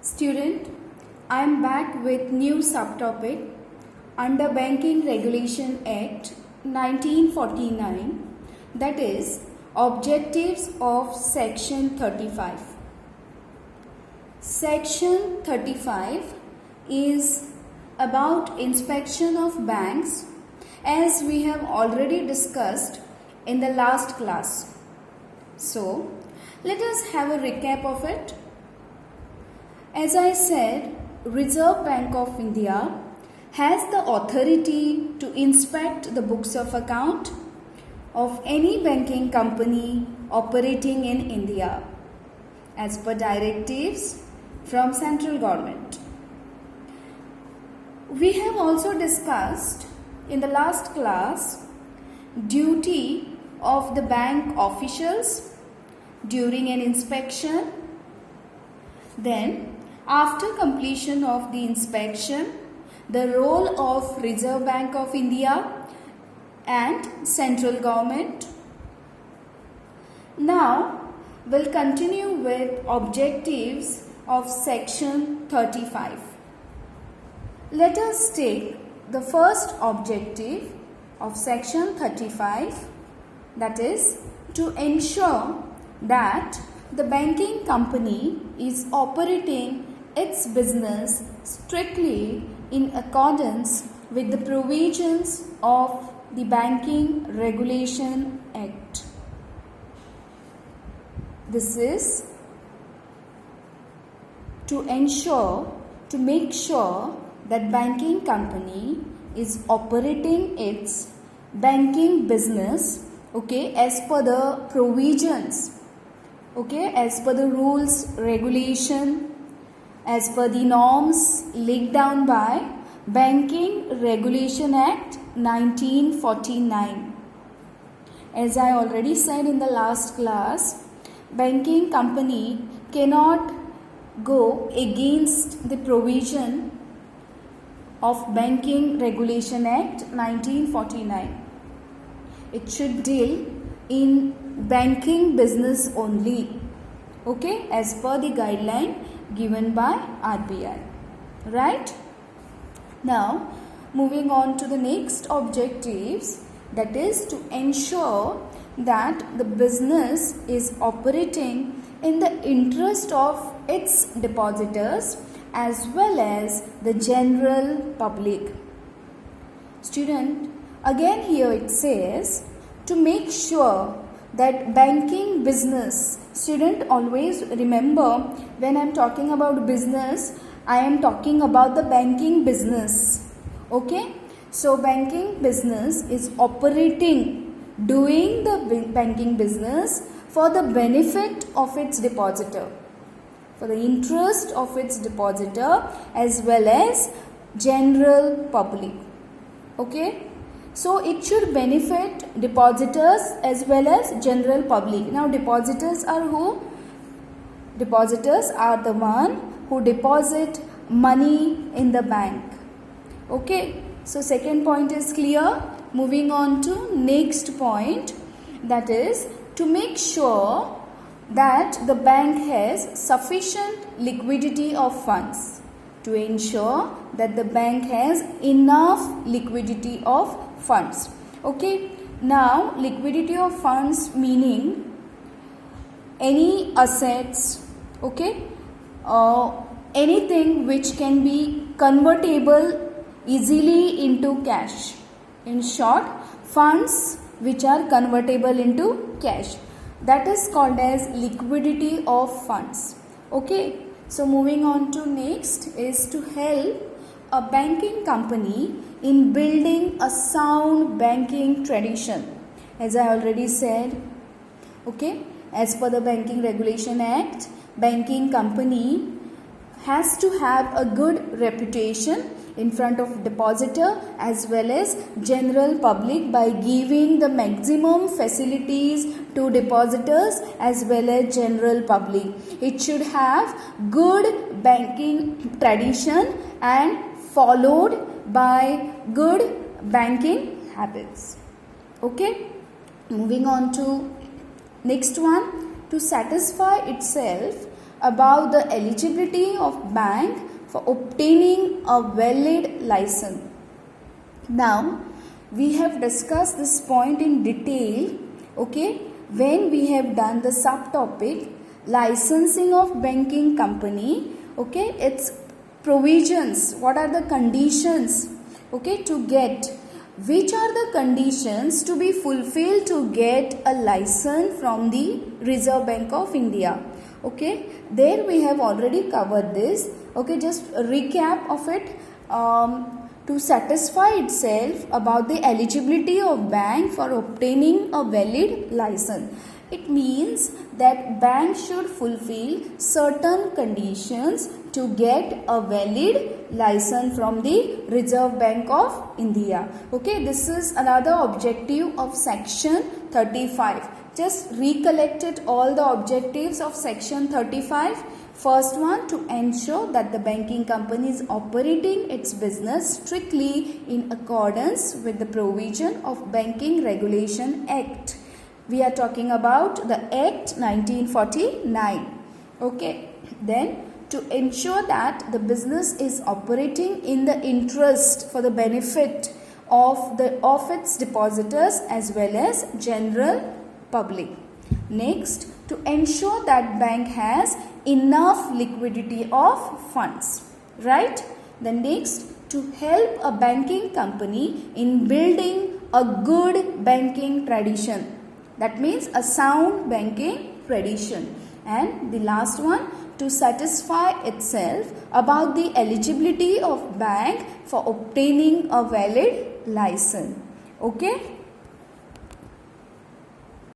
Student, I am back with new subtopic under Banking Regulation Act 1949, that is Objectives of Section 35. Section 35 is about inspection of banks, as we have already discussed in the last class. So, let us have a recap of it. As I said, Reserve Bank of India has the authority to inspect the books of account of any banking company operating in India as per directives from central government. We have also discussed in the last class duty of the bank officials during an inspection. Then, after completion of the inspection, the role of Reserve Bank of India and central government. Now, we'll continue with objectives of Section 35. Let us take the first objective of Section 35, that is to ensure that the banking company is operating its business strictly in accordance with the provisions of the Banking Regulation Act. This is to make sure that banking company is operating its banking business, as per the provisions, as per the rules, regulation, as per the norms laid down by Banking Regulation Act 1949. As I already said in the last class, banking company cannot go against the provision of Banking Regulation Act 1949. It should deal in banking business only, as per the guideline given by RBI, right? Now, moving on to the next objectives, that is to ensure that the business is operating in the interest of its depositors as well as the general public. Student, again here it says to make sure that banking business, student, always remember when I am talking about business, I am talking about the banking business. So banking business is operating, doing the banking business for the benefit of its depositor, for the interest of its depositor as well as general public. So it should benefit depositors as well as general public. Now depositors are who? Depositors are the one who deposit money in the bank. So second point is clear. Moving on to next point, that is to make sure that the bank has sufficient liquidity of funds. To ensure that the bank has enough liquidity of funds. Now liquidity of funds meaning any assets, anything which can be convertible easily into cash. In short, funds which are convertible into cash. That is called as liquidity of funds. So moving on to next is to help a banking company in building a sound banking tradition. As I already said, as per the Banking Regulation Act, banking company has to have a good reputation in front of depositor as well as general public by giving the maximum facilities to depositors as well as general public. It should have good banking tradition and followed by good banking habits. Moving on to next one, to satisfy itself about the eligibility of bank for obtaining a valid license. Now, we have discussed this point in detail, okay, when we have done the subtopic licensing of banking company, okay, its provisions, what are the conditions, okay, to get, which are the conditions to be fulfilled to get a license from the Reserve Bank of India. Okay, there we have already covered this. Okay, just a recap of it. To satisfy itself about the eligibility of bank for obtaining a valid license. It means that bank should fulfill certain conditions to get a valid license from the Reserve Bank of India. Okay, this is another objective of section 35. Just recollected all the objectives of section 35. First one, to ensure that the banking company is operating its business strictly in accordance with the provision of Banking Regulation Act. We are talking about the Act 1949. Okay, then to ensure that the business is operating in the interest for the benefit of its depositors as well as general public. Next, to ensure that bank has enough liquidity of funds, right? The next, to help a banking company in building a good banking tradition. That means a sound banking tradition. And the last one, to satisfy itself about the eligibility of bank for obtaining a valid license. Okay?